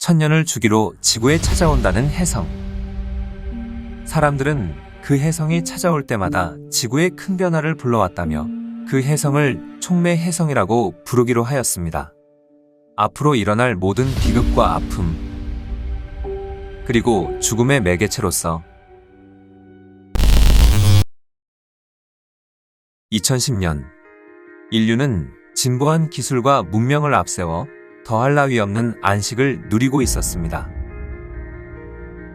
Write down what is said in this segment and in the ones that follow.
천년을 주기로 지구에 찾아온다는 혜성. 사람들은 그 혜성이 찾아올 때마다 지구에 큰 변화를 불러왔다며 그 혜성을 촉매 혜성이라고 부르기로 하였습니다. 앞으로 일어날 모든 비극과 아픔, 그리고 죽음의 매개체로서 2010년 인류는 진보한 기술과 문명을 앞세워 더할 나위 없는 안식을 누리고 있었습니다.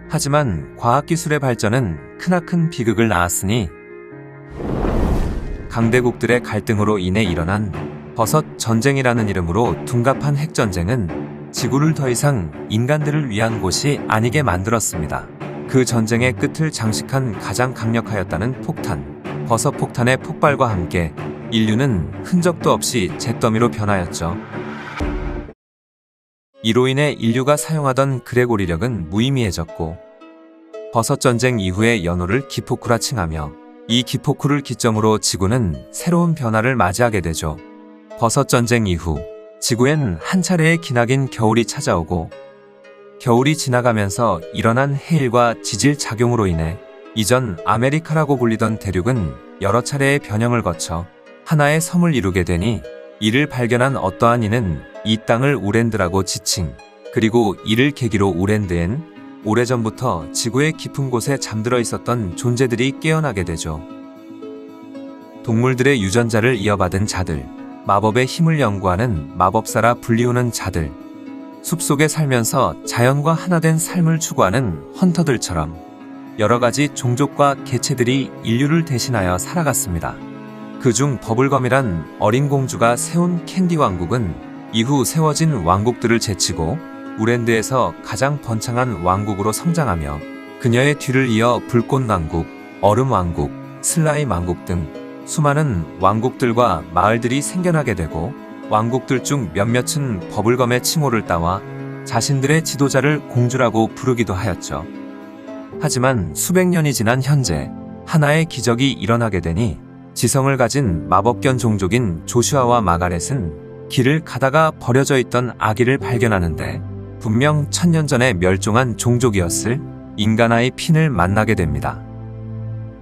하지만 과학기술의 발전은 크나큰 비극을 낳았으니 강대국들의 갈등으로 인해 일어난 버섯 전쟁이라는 이름으로 둔갑한 핵전쟁은 지구를 더 이상 인간들을 위한 곳이 아니게 만들었습니다. 그 전쟁의 끝을 장식한 가장 강력하였다는 폭탄, 버섯 폭탄의 폭발과 함께 인류는 흔적도 없이 잿더미로 변하였죠. 이로 인해 인류가 사용하던 그레고리력은 무의미해졌고 버섯 전쟁 이후의 연호를 기포쿠라 칭하며 이 기포쿠를 기점으로 지구는 새로운 변화를 맞이하게 되죠. 버섯 전쟁 이후 지구엔 한 차례의 기나긴 겨울이 찾아오고 겨울이 지나가면서 일어난 해일과 지질 작용으로 인해 이전 아메리카라고 불리던 대륙은 여러 차례의 변형을 거쳐 하나의 섬을 이루게 되니 이를 발견한 어떠한 이는 이 땅을 우랜드라고 지칭, 그리고 이를 계기로 우랜드엔 오래전부터 지구의 깊은 곳에 잠들어 있었던 존재들이 깨어나게 되죠. 동물들의 유전자를 이어받은 자들, 마법의 힘을 연구하는 마법사라 불리우는 자들, 숲속에 살면서 자연과 하나된 삶을 추구하는 헌터들처럼 여러 가지 종족과 개체들이 인류를 대신하여 살아갔습니다. 그중 버블검이란 어린 공주가 세운 캔디 왕국은 이후 세워진 왕국들을 제치고 우랜드에서 가장 번창한 왕국으로 성장하며 그녀의 뒤를 이어 불꽃 왕국, 얼음 왕국, 슬라임 왕국 등 수많은 왕국들과 마을들이 생겨나게 되고 왕국들 중 몇몇은 버블검의 칭호를 따와 자신들의 지도자를 공주라고 부르기도 하였죠. 하지만 수백 년이 지난 현재 하나의 기적이 일어나게 되니 지성을 가진 마법견 종족인 조슈아와 마가렛은 길을 가다가 버려져 있던 아기를 발견하는데 분명 천년 전에 멸종한 종족이었을 인간아이 핀을 만나게 됩니다.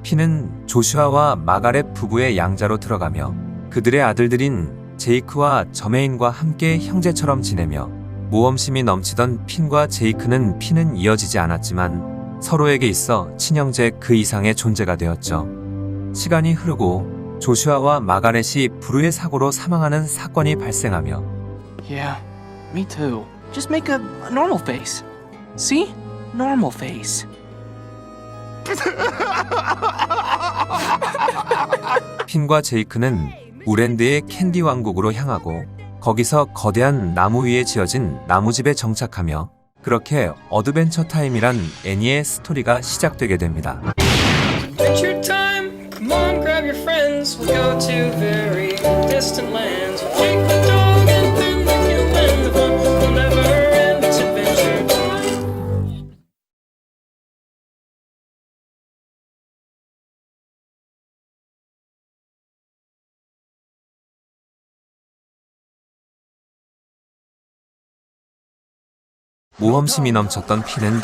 핀은 조슈아와 마가렛 부부의 양자로 들어가며 그들의 아들들인 제이크와 저메인과 함께 형제처럼 지내며 모험심이 넘치던 핀과 제이크는 피는 이어지지 않았지만 서로에게 있어 친형제 그 이상의 존재가 되었죠. 시간이 흐르고 조슈아와 마가렛이 불의의 사고로 사망하는 사건이 발생하며 Yeah, me too. Just make a normal face. See? Normal face. 핀과 제이크는 우랜드의 캔디 왕국으로 향하고 거기서 거대한 나무 위에 지어진 나무집에 정착하며 그렇게 어드벤처 타임이란 애니의 스토리가 시작되게 됩니다. Adventure time! Come on, grab your friends. We'll go to very distant lands. We'll take the dog and then the hill and the fun will never end. It's adventure time. 모험심이 넘쳤던 핀은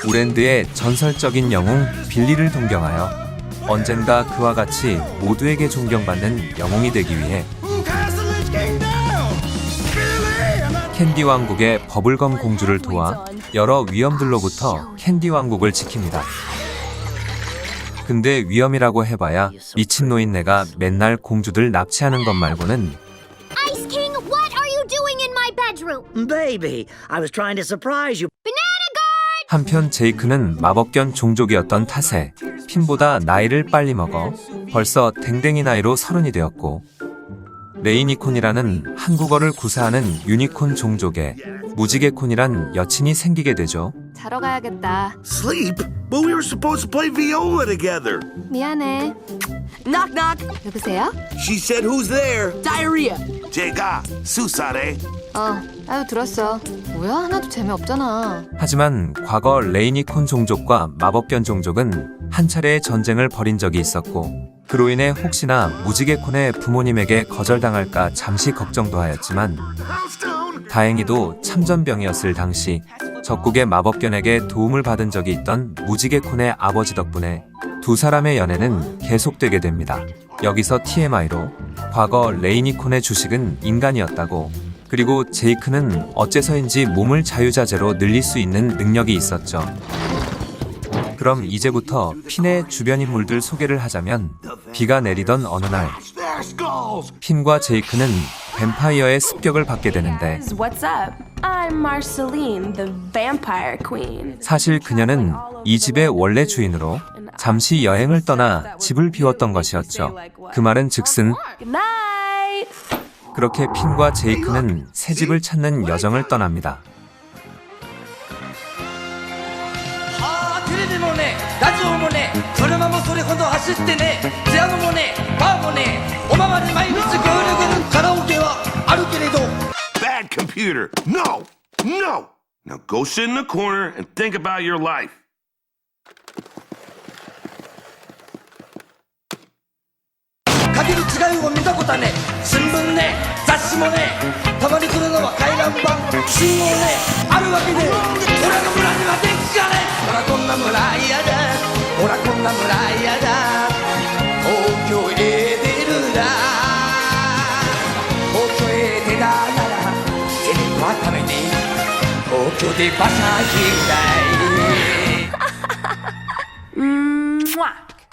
우랜드의 전설적인 영웅 빌리를 동경하여 언젠가 그와 같이 모두에게 존경받는 영웅이 되기 위해 캔디 왕국의 버블검 공주를 도와 여러 위험들로부터 캔디 왕국을 지킵니다. 근데 위험이라고 해봐야 미친 노인네가 맨날 공주들 납치하는 것 말고는 Ice King, what are you doing in my bedroom? Baby, I was trying to surprise you. 한편 제이크는 마법견 종족이었던 탓에 핀보다 나이를 빨리 먹어 벌써 댕댕이 나이로 30이 되었고 레이니콘이라는 한국어를 구사하는 유니콘 종족에 무지개콘이란 여친이 생기게 되죠. 자러 가야겠다. Sleep? But we were supposed to play viola together. 미안해. Knock, knock. 여보세요? She said, "Who's there?" Diarrhea. 제가 수사래. 나도 들었어. 뭐야? 하나도 재미없잖아. 하지만 과거 레이니콘 종족과 마법견 종족은 한 차례의 전쟁을 벌인 적이 있었고 그로 인해 혹시나 무지개콘의 부모님에게 거절당할까 잠시 걱정도 하였지만 다행히도 참전병이었을 당시 적국의 마법견에게 도움을 받은 적이 있던 무지개콘의 아버지 덕분에 두 사람의 연애는 계속되게 됩니다. 여기서 TMI로 과거 레이니콘의 주식은 인간이었다고, 그리고 제이크는 어째서인지 몸을 자유자재로 늘릴 수 있는 능력이 있었죠. 그럼 이제부터 핀의 주변 인물들 소개를 하자면, 비가 내리던 어느 날 핀과 제이크는 뱀파이어의 습격을 받게 되는데, What's up? I'm Marceline, the Vampire Queen. 사실 그녀는 이 집의 원래 주인으로 잠시 여행을 떠나 집을 비웠던 것이었죠. 그 말은 즉슨 Good night. 그렇게 핀과 제이크는 새 집을 찾는 여정을 떠납니다. テレビもねラジオもね車もそれほど走ってねピアノもねバーもねおままに毎日ぐるぐるカラオケはあるけれど Bad computer. No. No. Now go sit in the corner and think about your life.「限る違いを見たことはね新聞ね雑誌もねたまに来るのは回覧板信号ねあるわけで俺の村には電気がねほらこんな村嫌だほらこんな村嫌だ東京へ出るな東京へ出たならテレビはために東京で馬車引退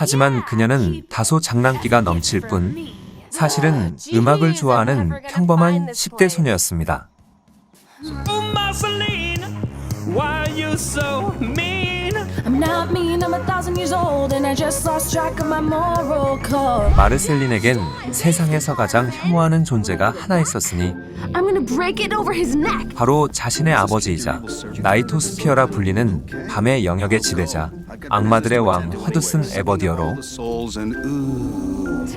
하지만 그녀는 다소 장난기가 넘칠 뿐 사실은 음악을 좋아하는 평범한 10대 소녀였습니다. Marceline, why are you so mean? I'm not mean, I'm 1,000 years old, and I just lost track of my moral code. 마르셀린에겐 세상에서 가장 혐오하는 존재가 하나 있었으니 I'm gonna break it over his neck. 바로 자신의 아버지이자 나이토스피어라 불리는 밤의 영역의 지배자, 악마들의 왕 허드슨 에버디어로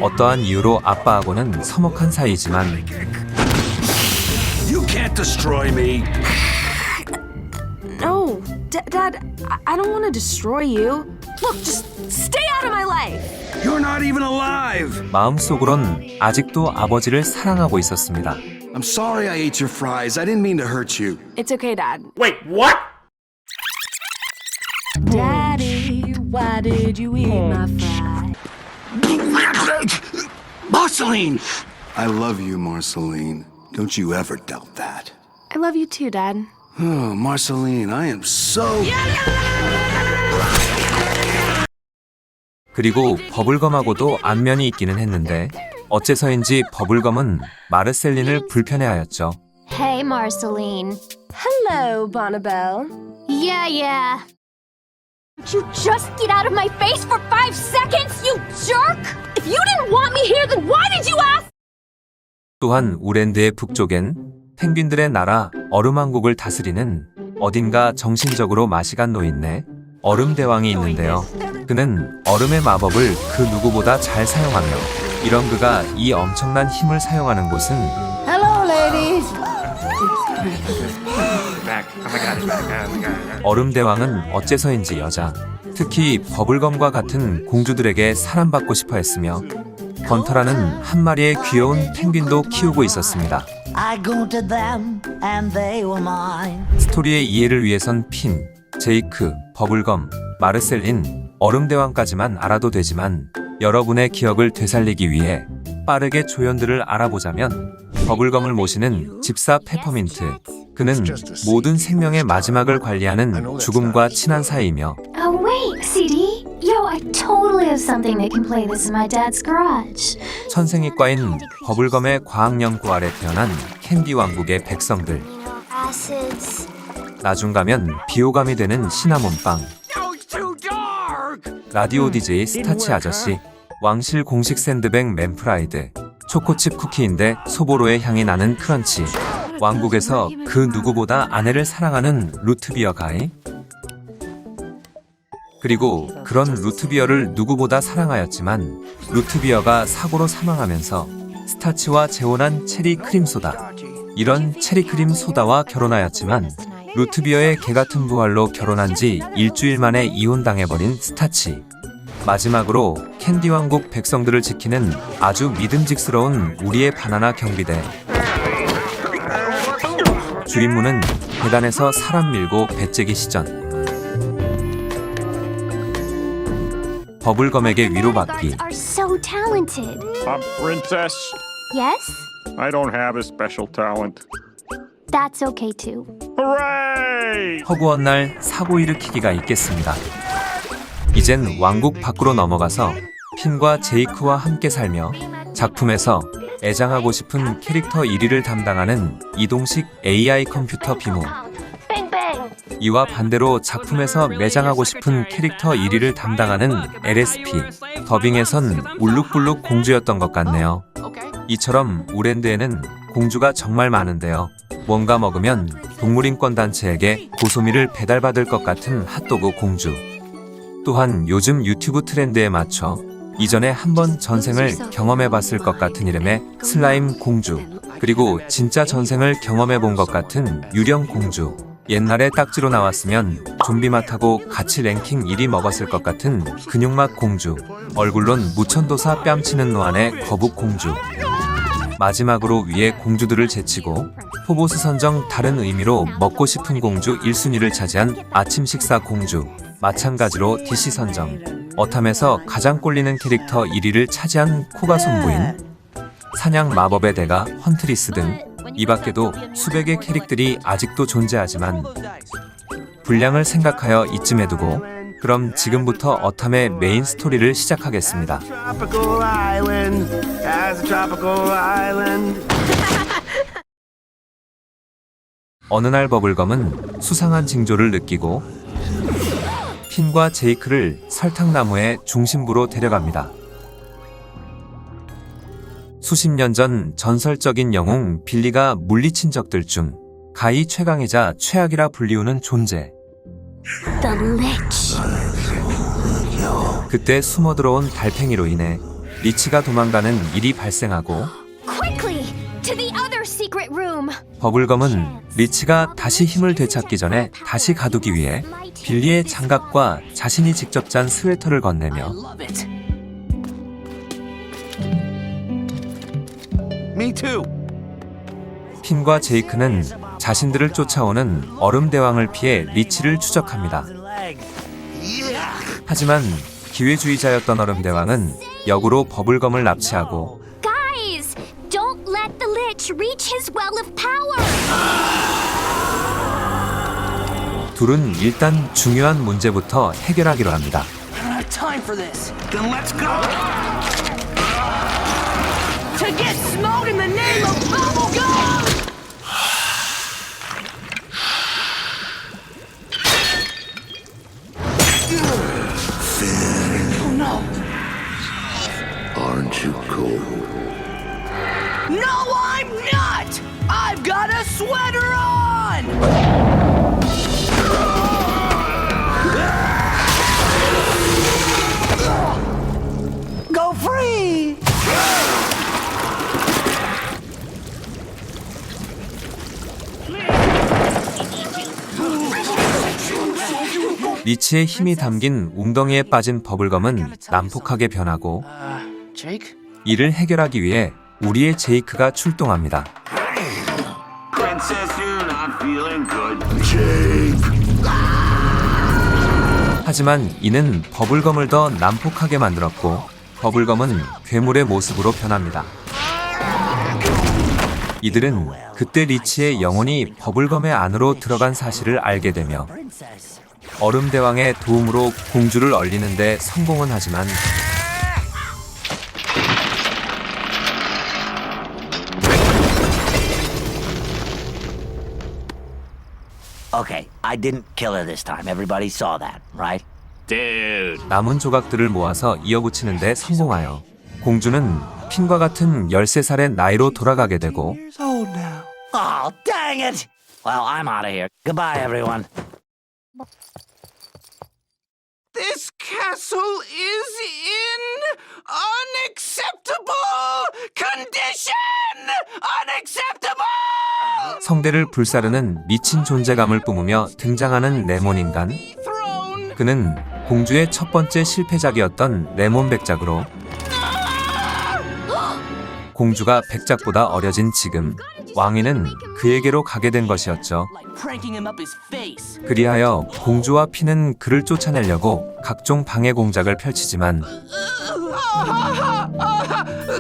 어떠한 이유로 아빠하고는 서먹한 사이지만 You can't destroy me. No, Dad, I don't want to destroy you. Look, just stay out of my life. You're not even alive. 마음속으론 아직도 아버지를 사랑하고 있었습니다. I'm sorry I ate your fries. I didn't mean to hurt you. It's okay, Dad. Wait, what? Daddy, why did you eat my fry? Marceline! I love you, Marceline. Don't you ever doubt that. I love you too, Dad. Oh, Marceline, I am so... 그리고 버블검하고도 안면이 있기는 했는데 어째서인지 버블검은 마르셀린을 불편해하였죠. Hey, Marceline. Hello, Bonnabelle. Yeah. Did you just get out of my face for 5 seconds, you jerk? If you didn't want me here, then why did you ask? 또한 우랜드의 북쪽엔 펭귄들의 나라 얼음왕국을 다스리는 어딘가 정신적으로 마시간 노인네 얼음대왕이 있는데요. 그는 얼음의 마법을 그 누구보다 잘 사용하며 이런 그가 이 엄청난 힘을 사용하는 곳은 Hello, ladies. 얼음대왕은 어째서인지 여자, 특히 버블검과 같은 공주들에게 사랑받고 싶어 했으며 건터라는 한 마리의 귀여운 펭귄도 키우고 있었습니다. I go to them and they were mine. 스토리의 이해를 위해선 핀, 제이크, 버블검, 마르셀린, 얼음대왕까지만 알아도 되지만 여러분의 기억을 되살리기 위해 빠르게 조연들을 알아보자면 버블검을 모시는 집사 페퍼민트. 그는 모든 생명의 마지막을 관리하는 죽음과 친한 사이이며 Oh, wait, CD. Yo, I totally have something that can play this in my dad's garage. 천생이과인 버블검의 과학연구 아래 태어난 캔디 왕국의 백성들. Acids. 나중 가면 비호감이 되는 시나몬빵. 라디오 DJ 스타치 아저씨. 왕실 공식 샌드백 맨프라이드. 초코칩 쿠키인데 소보로의 향이 나는 크런치. 왕국에서 그 누구보다 아내를 사랑하는 루트비어 가이. 그리고 그런 루트비어를 누구보다 사랑하였지만 루트비어가 사고로 사망하면서 스타치와 재혼한 체리 크림 소다. 이런 체리 크림 소다와 결혼하였지만 루트비어의 개같은 부활로 결혼한 지 일주일 만에 이혼당해버린 스타치. 마지막으로 캔디 왕국 백성들을 지키는 아주 믿음직스러운 우리의 바나나 경비대. 줄임문은 계단에서 사람 밀고 배째기 시전. 버블검에게 위로받기. Are so talented. I'm Princess. Yes? I don't have a special talent. That's okay too. Hooray! 허구한 날 사고 일으키기가 있겠습니다. 이젠 왕국 밖으로 넘어가서 핀과 제이크와 함께 살며 작품에서 애장하고 싶은 캐릭터 1위를 담당하는 이동식 AI 컴퓨터 비모. 이와 반대로 작품에서 매장하고 싶은 캐릭터 1위를 담당하는 LSP. 더빙에선 울룩불룩 공주였던 것 같네요. 이처럼 우랜드에는 공주가 정말 많은데요. 뭔가 먹으면 동물인권단체에게 고소미를 배달받을 것 같은 핫도그 공주. 또한 요즘 유튜브 트렌드에 맞춰 이전에 한번 전생을 경험해봤을 것 같은 이름의 슬라임 공주, 그리고 진짜 전생을 경험해본 것 같은 유령 공주, 옛날에 딱지로 나왔으면 좀비맛하고 같이 랭킹 1위 먹었을 것 같은 근육맛 공주, 얼굴론 무천도사 뺨치는 노안의 거북 공주. 마지막으로 위에 공주들을 제치고 포보스 선정 다른 의미로 먹고 싶은 공주 1순위를 차지한 아침 식사 공주. 마찬가지로 DC 선정 어탐에서 가장 꼴리는 캐릭터 1위를 차지한 코가 손부인, 사냥 마법의 대가 헌트리스 등 이 밖에도 수백의 캐릭들이 아직도 존재하지만 분량을 생각하여 이쯤에 두고 그럼 지금부터 어탐의 메인 스토리를 시작하겠습니다. 어느 날 버블검은 수상한 징조를 느끼고 핀과 제이크를 설탕나무의 중심부로 데려갑니다. 수십 년 전 전설적인 영웅 빌리가 물리친 적들 중 가히 최강이자 최악이라 불리우는 존재. The Lich. 그때 숨어들어온 달팽이로 인해 리치가 도망가는 일이 발생하고 Quickly to the other secret room. 버블검은 리치가 다시 힘을 되찾기 전에 다시 가두기 위해 빌리의 장갑과 자신이 직접 짠 스웨터를 건네며 Love it. Me too. 핀과 제이크는 자신들을 쫓아오는 얼음 대왕을 피해 리치를 추적합니다. 하지만 기회주의자였던 얼음 대왕은 역으로 버블검을 납치하고 Guys, don't let the Lich reach his well of power. 둘은 일단 중요한 문제부터 해결하기로 합니다. I don't have time for this. Then let's go. To get smoked in the name of bubblegum! Oh no. Aren't you cold? No, I'm not! I've got a sweater on! Go free! 리치의 힘이 담긴 웅덩이에 빠진 버블검은 난폭하게 변하고 Jake? 이를 해결하기 위해 우리의 제이크가 출동합니다. Princess, you're not feeling good. Jake. 하지만 이는 버블검을 더 난폭하게 만들었고 버블검은 괴물의 모습으로 변합니다. 이들은 그때 리치의 영혼이 버블검의 안으로 들어간 사실을 알게 되며 얼음 대왕의 도움으로 공주를 얼리는 데 성공은 하지만 Okay, I didn't kill her this time. Everybody saw that, right? Dude. 남은 조각들을 모아서 이어붙이는 데 성공하여 공주는 핀과 같은 13살의 나이로 돌아가게 되고 Oh, dang it! Well, I'm out of here. Goodbye, everyone. This castle is in unacceptable condition! Unacceptable! 성대를 불사르는 미친 존재감을 뿜으며 등장하는 레몬 인간. 그는 공주의 첫 번째 실패작이었던 레몬 백작으로 공주가 백작보다 어려진 지금 왕위는 그에게로 가게 된 것이었죠. Like pranking him up his face. 그리하여 공주와 피는 그를 쫓아내려고 각종 방해 공작을 펼치지만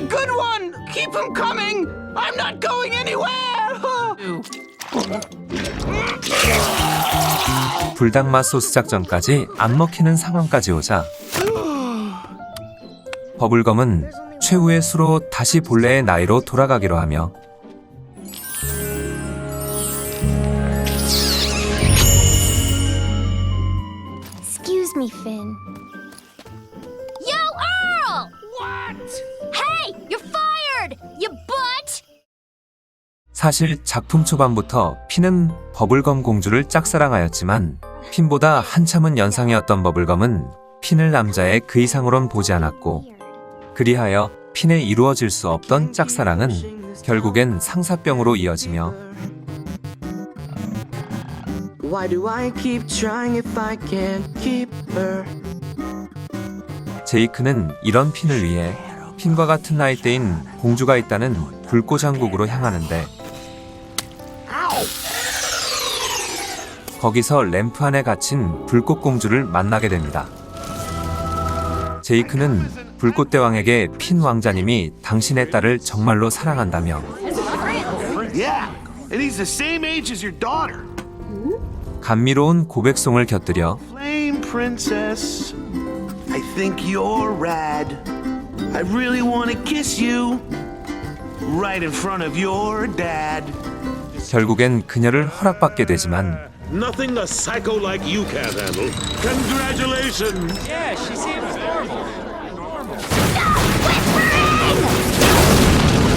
Good one! Keep him coming! I'm not going anywhere! 불닭맛 소스 작전까지 안 먹히는 상황까지 오자 버블검은 최후의 수로 다시 본래의 나이로 돌아가기로 하며 Excuse me, Finn. Yo, Earl! What? Hey, you're fired! You butt! 사실 작품 초반부터 핀은 버블검 공주를 짝사랑하였지만 핀보다 한참은 연상이었던 버블검은 핀을 남자의 그 이상으론 보지 않았고 그리하여 핀에 이루어질 수 없던 짝사랑은 결국엔 상사병으로 이어지며 Why do I keep trying if I can't keep her? 제이크는 이런 핀을 위해 핀과 같은 나이대인 공주가 있다는 불꽃왕국으로 향하는데 거기서 램프 안에 갇힌 불꽃공주를 만나게 됩니다. 제이크는 불꽃대왕에게 핀 왕자님이 당신의 딸을 정말로 사랑한다며 Yeah, and he's the same age as your daughter. 감미로운 고백송을 곁들여 Flame Princess, I think you're rad. I really want to kiss you right in front of your dad. 결국엔 그녀를 허락받게 되지만 Nothing a psycho like you can't handle. Congratulations! Yeah, she seems normal.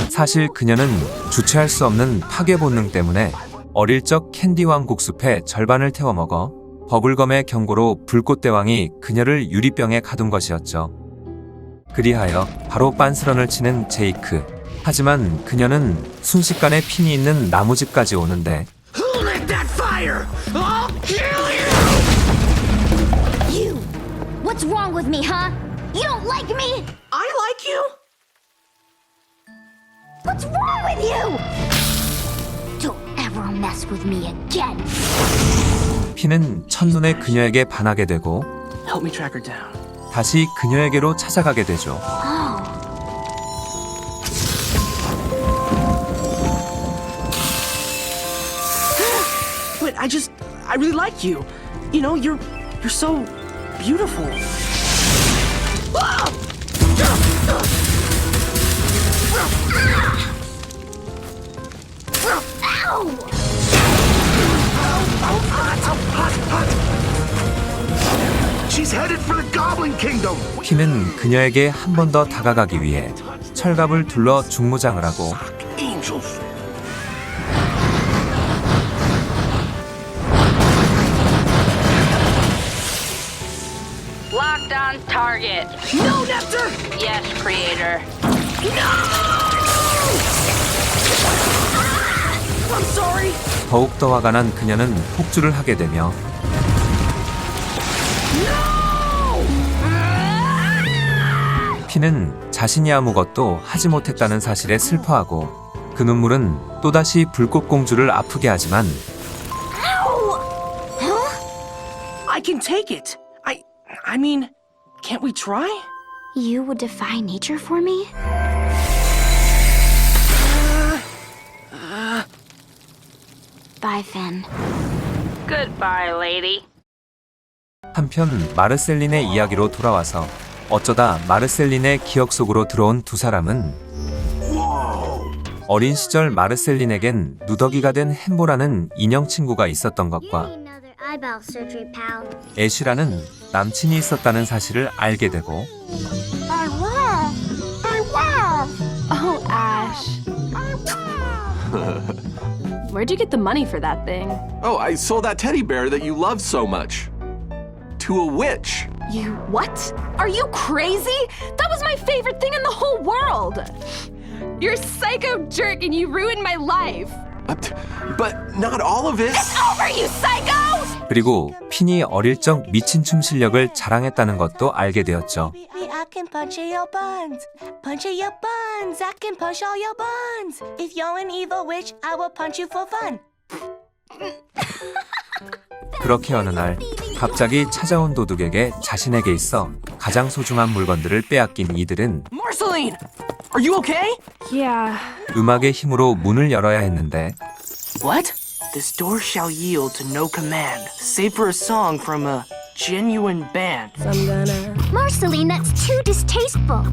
사실 그녀는 주체할 수 없는 파괴 본능 때문에 어릴 적 캔디 왕국 숲의 절반을 태워 먹어 버블검의 경고로 불꽃대왕이 그녀를 유리병에 가둔 것이었죠. 그리하여 바로 빤스런을 치는 제이크. 하지만 그녀는 순식간에 핀이 있는 나무집까지 오는데 Who lit that fire? I'll kill you! You! What's wrong with me, huh? You don't like me? I like you! What's wrong with you? Don't ever mess with me again. 핀은 첫눈에 그녀에게 반하게 되고 Help me track her down. 다시 그녀에게로 찾아가게 되죠. But I really like you. You know, you're so beautiful. She's headed for the Goblin Kingdom. 핀은 그녀에게 한 번 더 다가가기 위해 철갑을 둘러 중무장을 하고 Angels. Locked on target. No, Nectar! Yes, creator. I'm sorry! 더욱더 화가 난 그녀는 폭주를 하게 되며 핀은 자신이 아무것도 하지 못했다는 사실에 슬퍼하고 그 눈물은 또다시 불꽃공주를 아프게 하지만 I can take it. I mean, can't we try? You would defy nature for me? Bye, Finn. Goodbye, lady. 한편 마르셀린의 이야기로 돌아와서 어쩌다 마르셀린의 기억 속으로 들어온 두 사람은 어린 시절 마르셀린에겐 누더기가 된 햄보라는 인형 친구가 있었던 것과 Eyeball surgery, pal. 애쉬라는 남친이 있었다는 사실을 알게 되고 Oh, Ash. Where'd you get the money for that thing? Oh, I sold that teddy bear that you love so much. To a witch. You what? Are you crazy? That was my favorite thing in the whole world. You're a psycho jerk and you ruined my life. But not all of it. Over, you psycho! 그리고 핀이 어릴 적 미친 춤 실력을 자랑했다는 것도 알게 되었죠. I I can punch in your buns. Punch in your buns. I can punch all your buns. If you're an evil witch, I will punch you for fun. 그렇게 어느 날 갑자기 찾아온 도둑에게 자신에게 있어 가장 소중한 물건들을 빼앗긴 이들은 Marceline! Are you okay? Yeah. 음악의 힘으로 문을 열어야 했는데 What? This door shall yield to no command, save for a song from a genuine band. Marceline, that's too distasteful.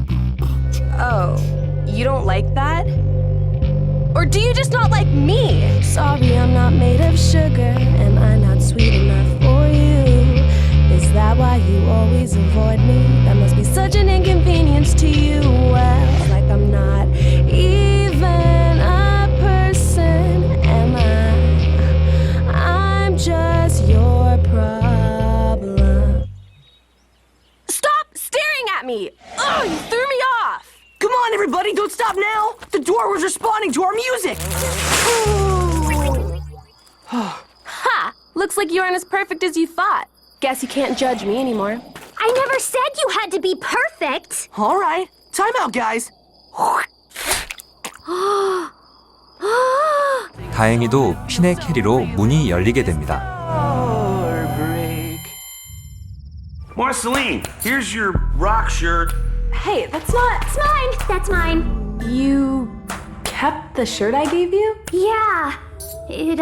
Oh, you don't like that? Or do you just not like me? Sorry, I'm not made of sugar, and I'm not sweet enough for you. Is that why you always avoid me? That must be such an inconvenience to you. Well, it's like I'm not even a person, am I? I'm just your problem. Stop staring at me! Oh, you threw me off! Come on, everybody, don't stop now! The door was responding to our music! Ha! Looks like you aren't as perfect as you thought. Guess you can't judge me anymore. I never said you had to be perfect. All right, time out, guys. 다행히도 핀의 캐리로 문이 열리게 됩니다. Marceline, here's your rock shirt. Hey, that's not... It's mine. That's mine. You kept the shirt I gave you? Yeah. It,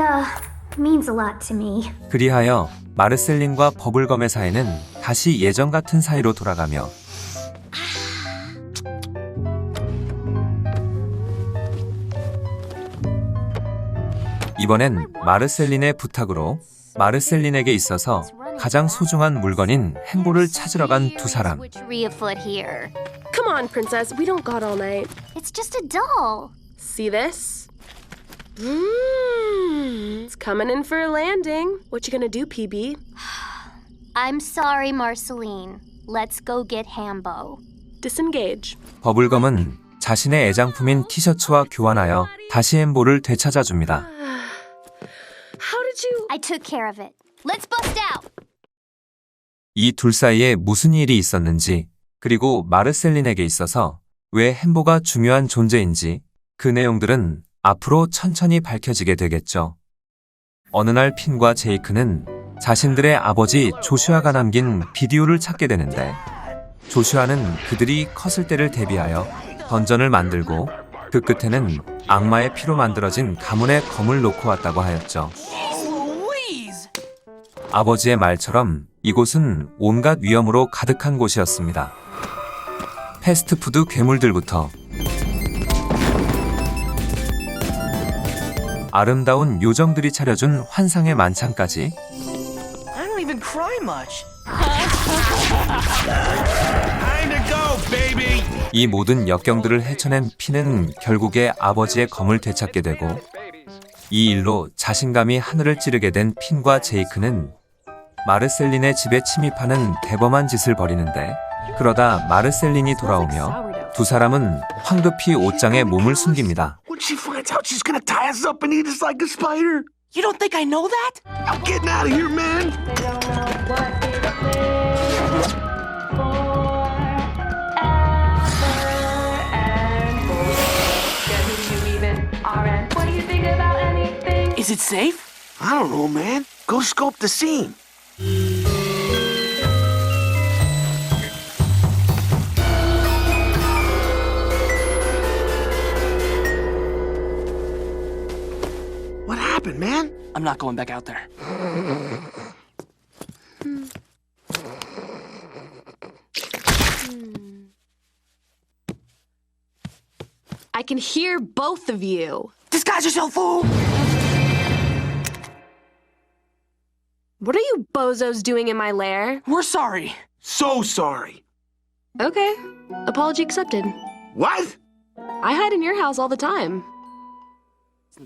means a lot to me. 그리하여 마르셀린과 버블검의 사이는 다시 예전 같은 사이로 돌아가며 이번엔 마르셀린의 부탁으로 마르셀린에게 있어서 가장 소중한 물건인 햄보를 찾으러 간 두 사람. Witchery afoot here. Come on, princess. We don't got all night. It's just a doll. See this? It's coming in for a landing. What you gonna do, PB? I'm sorry, Marceline. Let's go get Hambo. Disengage. 버블검은 자신의 애장품인 티셔츠와 교환하여 다시 햄보를 되찾아줍니다. How did you... I took care of it. Let's bust out. 이 둘 사이에 무슨 일이 있었는지, 그리고 마르셀린에게 있어서 왜 햄보가 중요한 존재인지 그 내용들은 앞으로 천천히 밝혀지게 되겠죠. 어느 날 핀과 제이크는 자신들의 아버지 조슈아가 남긴 비디오를 찾게 되는데 조슈아는 그들이 컸을 때를 대비하여 던전을 만들고 그 끝에는 악마의 피로 만들어진 가문의 검을 놓고 왔다고 하였죠. 아버지의 말처럼 이곳은 온갖 위험으로 가득한 곳이었습니다. 패스트푸드 괴물들부터 아름다운 요정들이 차려준 환상의 만찬까지 I don't even cry much. Time to go, baby. 이 모든 역경들을 헤쳐낸 핀은 결국에 아버지의 검을 되찾게 되고 이 일로 자신감이 하늘을 찌르게 된 핀과 제이크는 마르셀린의 집에 침입하는 대범한 짓을 벌이는데 그러다 마르셀린이 돌아오며 두 사람은 황급히 옷장에 몸을 숨깁니다. When she finds out, she's gonna tie us up and eat us like a spider. You don't think I know that? I'm getting out of here, man. Is it safe? I don't know, man. Go scope the scene. What happened, man? I'm not going back out there. I can hear both of you. Disguise yourself, fool! What are you bozos doing in my lair? We're sorry. So sorry. Okay. Apology accepted. What? I hide in your house all the time.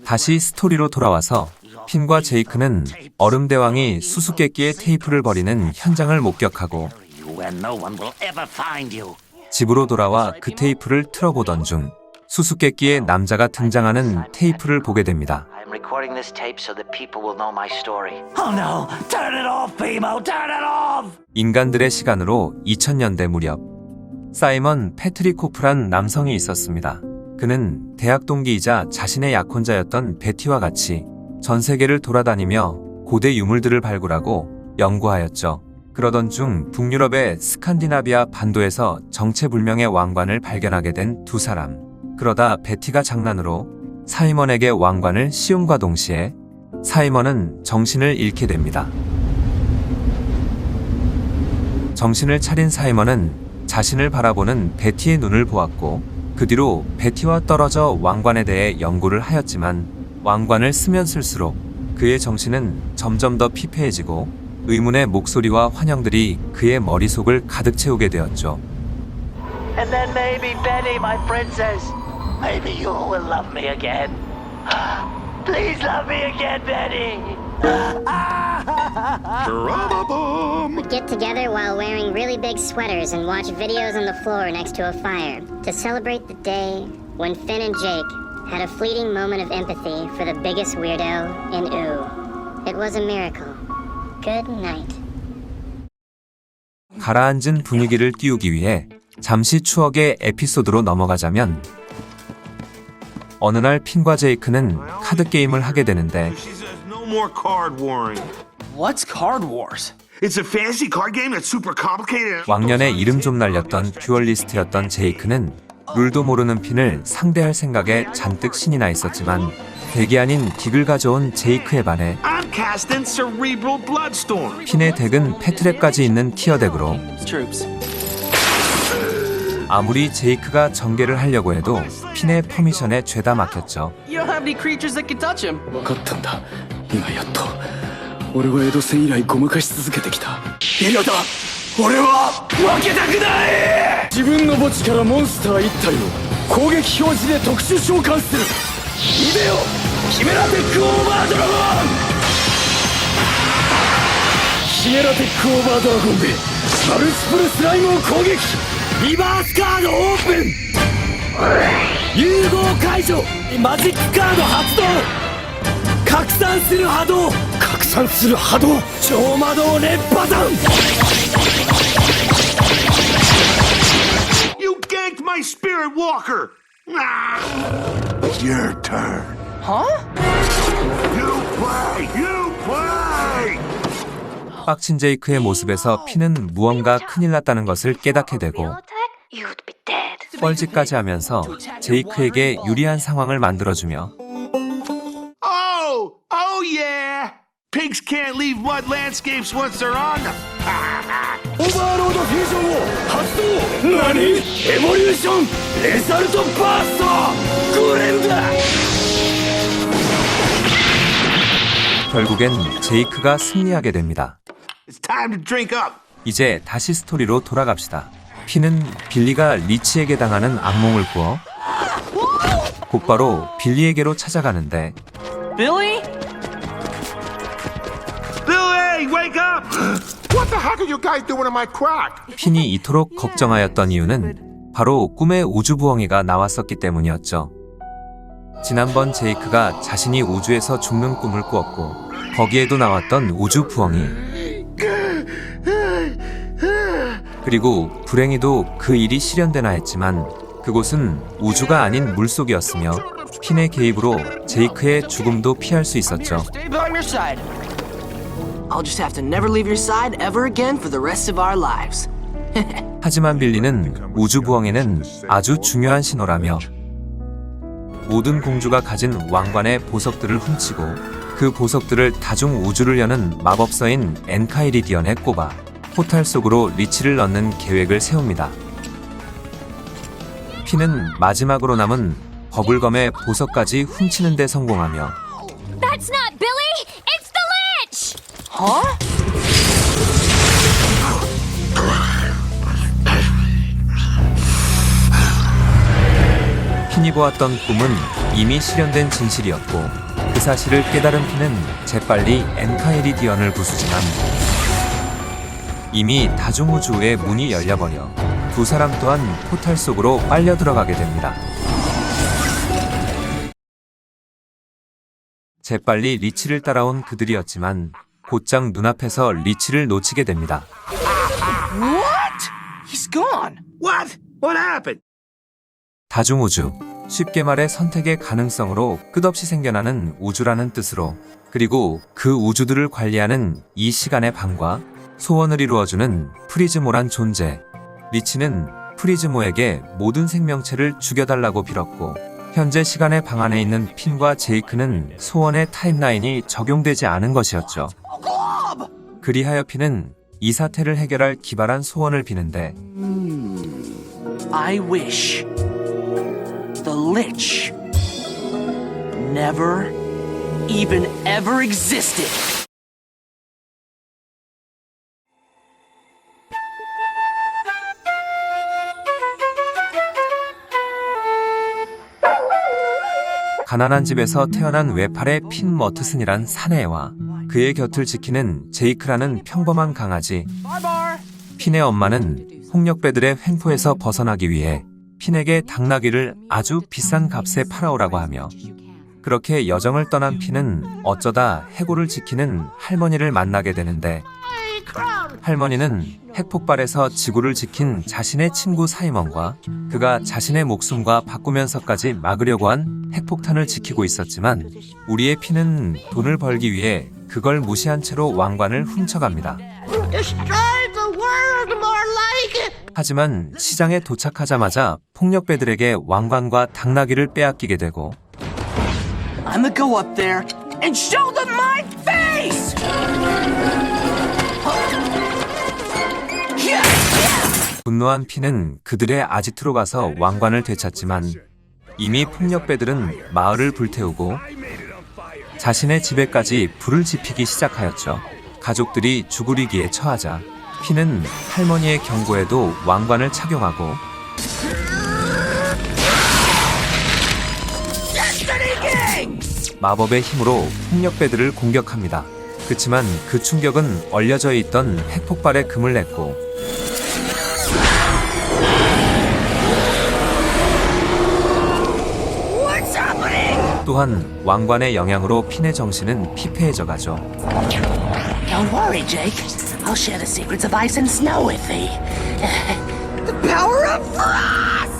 다시 스토리로 돌아와서 핀과 제이크는 얼음대왕이 수수께끼의 테이프를 버리는 현장을 목격하고 You and no one will ever find you. 집으로 돌아와 그 테이프를 틀어보던 중 수수께끼의 남자가 등장하는 테이프를 보게 됩니다. I'm recording this tape so that people will know my story. Oh no! Turn it off, Pimo! Turn it off! 인간들의 시간으로 2000년대 무렵 사이먼 패트리코프란 남성이 있었습니다. 그는 대학 동기이자 자신의 약혼자였던 베티와 같이 전 세계를 돌아다니며 고대 유물들을 발굴하고 연구하였죠. 그러던 중 북유럽의 스칸디나비아 반도에서 정체불명의 왕관을 발견하게 된 두 사람. 그러다 베티가 장난으로 사이먼에게 왕관을 씌움과 동시에 사이먼은 정신을 잃게 됩니다. 정신을 차린 사이먼은 자신을 바라보는 베티의 눈을 보았고 그 뒤로 베티와 떨어져 왕관에 대해 연구를 하였지만 왕관을 쓰면 쓸수록 그의 정신은 점점 더 피폐해지고 의문의 목소리와 환영들이 그의 머릿속을 가득 채우게 되었죠. And then maybe Betty, my princess, maybe you will love me again. Please love me again, Betty. We'd get together while wearing really big sweaters and watch videos on the floor next to a fire to celebrate the day when Finn and Jake had a fleeting moment of empathy for the biggest weirdo in Ooh. It was a miracle. Good night. 가라앉은 분위기를 띄우기 위해 잠시 추억의 에피소드로 넘어가자면 어느 날 핀과 제이크는 카드 게임을 하게 되는데 No more card warring. What's Card Wars? It's a fantasy card game that's super complicated. 왕년에 이름 좀 날렸던 듀얼리스트였던 제이크는 룰도 모르는 핀을 상대할 생각에 잔뜩 신이 나 있었지만 덱이 아닌 딕을 가져온 제이크에 반해 I'm casting Cerebral Bloodstorm. 핀의 덱은 패트랩까지 있는 티어 덱으로 Troops. 아무리 제이크가 전개를 하려고 해도 핀의 퍼미션에 죄다 막혔죠. You don't have any creatures that can touch him. 分かったんだ今やっと俺は江戸戦以来ごまかし続けてきた嫌だ俺は負けたくない自分の墓地からモンスター1体を攻撃表示で特殊召喚するイデオキメラテックオーバードラゴンキメラテックオーバードラゴンでマルチプルスライムを攻撃リバースカードオープン融合解除マジックカード発動拡散する波動拡散する波動超魔導連破弾 You ganked my Spirit Walker. Your turn. Huh? You play. You play. 빡친 제이크의 모습에서 핀은 무언가 큰일 났다는 것을 깨닫게 되고 You'd be dead. 뻘짓까지 하면서 제이크에게 유리한 상황을 만들어주며 Oh yeah. Pigs can't leave mud landscapes once they're on them. オーバーロードフュージョンを発動何エボリューションレザルトバーストゴレムだ 결국엔 제이크가 승리하게 됩니다. It's time to drink up. 이제 다시 스토리로 돌아갑시다. 핀은 빌리가 리치에게 당하는 악몽을 꾸어 곧바로 빌리에게로 찾아가는데 Billy? Billy, wake up! What the heck are you guys doing in my crack? 핀이 이토록 걱정하였던 이유는 바로 꿈에 우주부엉이가 나왔었기 때문이었죠. 지난번 제이크가 자신이 우주에서 죽는 꿈을 꾸었고 거기에도 나왔던 우주부엉이 그리고 불행히도 그 일이 실현되나 했지만 그곳은 우주가 아닌 물속이었으며 핀의 개입으로 제이크의 죽음도 피할 수 있었죠. Stay by your side. I'll just have to never leave your side ever again for the rest of our lives. 하지만 빌리는 우주부엉이는 아주 중요한 신호라며 모든 공주가 가진 왕관의 보석들을 훔치고 그 보석들을 다중 우주를 여는 마법서인 엔카이리디언에 꼽아 포탈 속으로 리치를 넣는 계획을 세웁니다. 핀은 마지막으로 남은 버블검의 보석까지 훔치는 데 성공하며 That's not Billy! It's the Lich! Huh? 핀이 보았던 꿈은 이미 실현된 진실이었고 그 사실을 깨달은 핀은 재빨리 엔카이리디언을 부수지만 이미 다중우주의 문이 열려버려 두 사람 또한 포탈 속으로 빨려 들어가게 됩니다. 재빨리 리치를 따라온 그들이었지만 곧장 눈앞에서 리치를 놓치게 됩니다. What? He's gone. What? What happened? 다중우주, 쉽게 말해 선택의 가능성으로 끝없이 생겨나는 우주라는 뜻으로, 그리고 그 우주들을 관리하는 이 시간의 방과 소원을 이루어주는 프리즈모란 존재. 리치는 프리즈모에게 모든 생명체를 죽여달라고 빌었고, 현재 시간의 방 안에 있는 핀과 제이크는 소원의 타임라인이 적용되지 않은 것이었죠. 그리하여 핀은 이 사태를 해결할 기발한 소원을 비는데, I wish the Lich never even ever existed. 가난한 집에서 태어난 외팔의 핀 머트슨이란 사내와 그의 곁을 지키는 제이크라는 평범한 강아지. 핀의 엄마는 폭력배들의 횡포에서 벗어나기 위해 핀에게 당나귀를 아주 비싼 값에 팔아오라고 하며, 그렇게 여정을 떠난 핀은 어쩌다 해골을 지키는 할머니를 만나게 되는데, 할머니는 핵폭발에서 지구를 지킨 자신의 친구 사이먼과 그가 자신의 목숨과 바꾸면서까지 막으려고 한 핵폭탄을 지키고 있었지만, 우리의 핀은 돈을 벌기 위해 그걸 무시한 채로 왕관을 훔쳐갑니다. 하지만 시장에 도착하자마자 폭력배들에게 왕관과 당나귀를 빼앗기게 되고, I'm gonna go up there and show them my face! 분노한 핀은 그들의 아지트로 가서 왕관을 되찾지만, 이미 폭력배들은 마을을 불태우고 자신의 집에까지 불을 지피기 시작하였죠. 가족들이 죽으리기에 처하자 핀은 할머니의 경고에도 왕관을 착용하고 마법의 힘으로 폭력배들을 공격합니다. 그치만 그 충격은 얼려져 있던 핵폭발에 금을 냈고, 또한 왕관의 영향으로 핀의 정신은 피폐해져 가죠. Don't worry, Jake. I'll share the secrets of ice and snow with thee. The power of frost!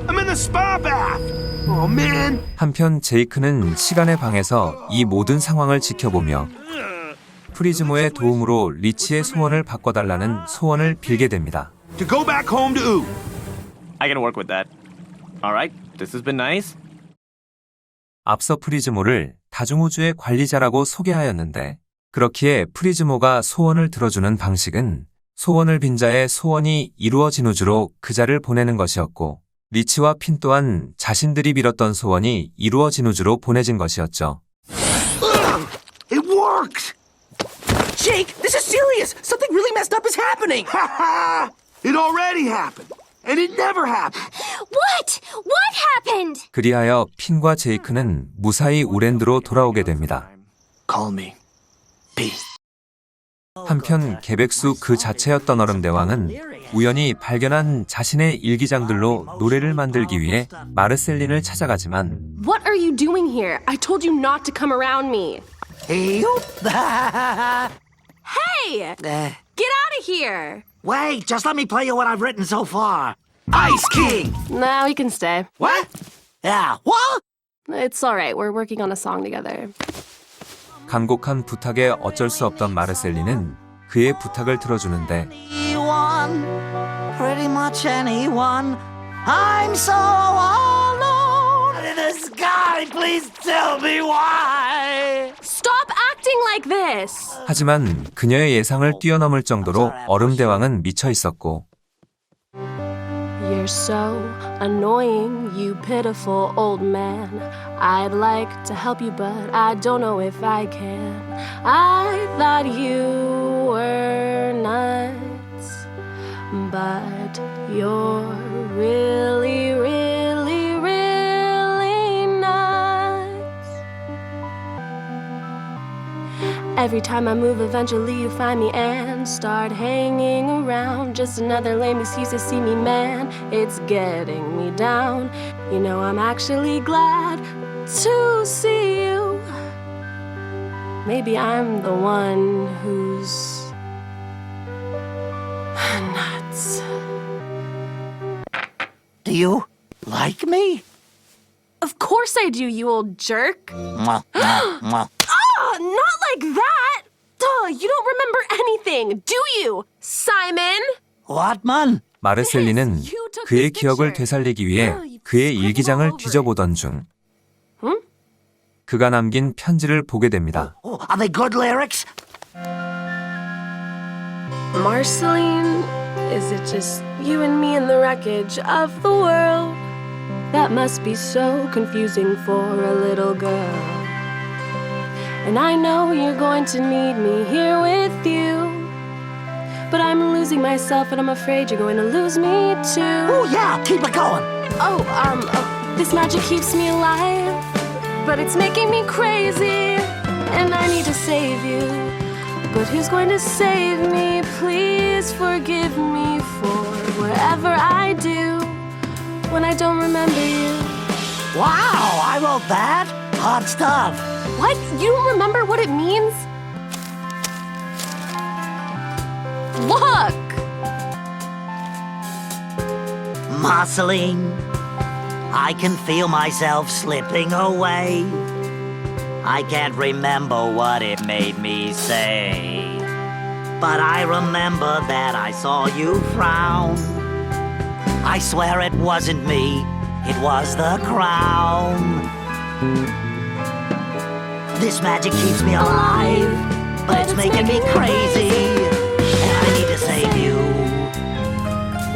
I'm in the spa bath! Oh, man! 한편 제이크는 시간의 방에서 이 모든 상황을 지켜보며 프리즈모의 도움으로 리치의 소원을 바꿔달라는 소원을 빌게 됩니다. To go back home to Ooh. I can work with that. All right, this has been nice. 앞서 프리즈모를 다중우주의 관리자라고 소개하였는데, 그렇기에 프리즈모가 소원을 들어주는 방식은 소원을 빈 자의 소원이 이루어진 우주로 그자를 보내는 것이었고, 리치와 핀 또한 자신들이 빌었던 소원이 이루어진 우주로 보내진 것이었죠. It worked! Jake, this is serious! Something really messed up is happening! Ha ha! It already happened! And it never happened! What? What happened? 그리하여 핀과 제이크는 무사히 우랜드로 돌아오게 됩니다. Call me. B. 한편 개백수 그 자체였던 얼음대왕은 우연히 발견한 자신의 일기장들로 노래를 만들기 위해 마르셀린을 찾아가지만, What are you doing here? I told you not to come around me. Hey! Get out of here! Wait, just let me play you what I've written so far. Ice King! No, you can stay. What? Yeah, what? It's all right. We're working on a song together. 간곡한 부탁에 어쩔 수 없던 마르셀린은 그의 부탁을 들어주는데, Anyone, pretty much anyone. I'm so alone in the sky. Please tell me why. Stop acting like this! 하지만 그녀의 예상을 뛰어넘을 정도로 얼음대왕은 미쳐 있었고, You're so annoying, you pitiful old man. I'd like to help you, but I don't know if I can. I thought you were nuts, but you're really, really, really nuts. Every time I move, eventually you find me and start hanging around. Just another lame excuse to see me, man. It's getting me down. You know I'm actually glad to see you. maybe I'm the one who's nuts. Do you like me? Of course I do, you old jerk. Mwah, mwah, mwah. Ah, not like that. Duh, you don't remember anything, do you, Simon? What, man? 마르셀리는 그의 기억을 되살리기 위해 그의 일기장을 뒤져보던 중 그가 남긴 편지를 보게 됩니다. Are they good lyrics? Marceline, is it just you and me in the wreckage of the world? That must be so confusing for a little girl. And I know you're going to need me here with you. But I'm losing myself and I'm afraid you're going to lose me too. Oh yeah, keep it going. This magic keeps me alive, but it's making me crazy. And I need to save you. But who's going to save me? Please forgive me for whatever I do when I don't remember you. Wow, I wrote that. Hot stuff. What? You don't remember what it means? Look! Marceline, I can feel myself slipping away. I can't remember what it made me say. But I remember that I saw you frown. I swear it wasn't me, it was the crown. This magic keeps me alive, but it's making me crazy. And I need to save you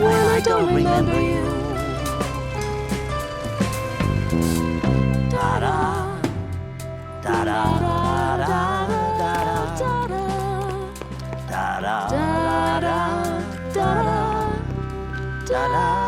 when I don't remember you. Da-da, da-da, da-da, da-da, da-da, da-da, da-da.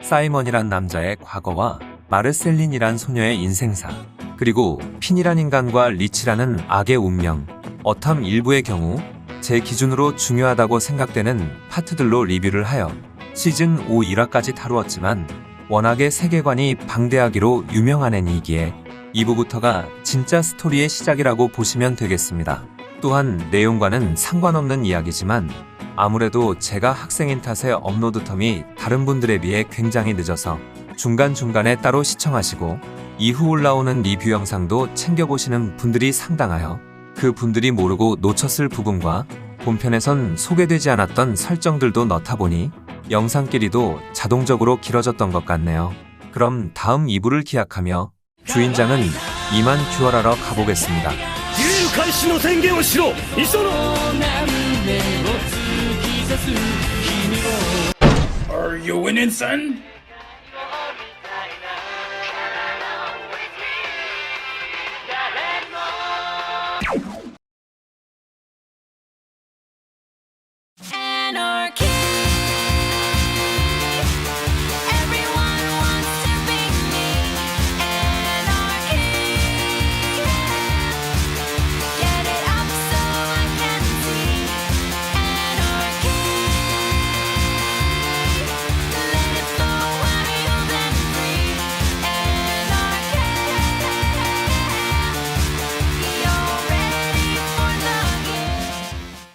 사이먼이란 남자의 과거와 마르셀린이란 소녀의 인생사, 그리고 핀이란 인간과 리치라는 악의 운명, 어텀 일부의 경우 제 기준으로 중요하다고 생각되는 파트들로 리뷰를 하여 시즌 5 1화까지 다루었지만 워낙에 세계관이 방대하기로 유명한 애니이기에 2부부터가 진짜 스토리의 시작이라고 보시면 되겠습니다. 또한 내용과는 상관없는 이야기지만 아무래도 제가 학생인 탓에 업로드 텀이 다른 분들에 비해 굉장히 늦어서 중간중간에 따로 시청하시고 이후 올라오는 리뷰 영상도 챙겨보시는 분들이 상당하여 그 분들이 모르고 놓쳤을 부분과 본편에선 소개되지 않았던 설정들도 넣다 보니 영상끼리도 자동적으로 길어졌던 것 같네요. 그럼 다음 2부를 기약하며 주인장은 이만 듀얼하러 가보겠습니다. Are you winning, son?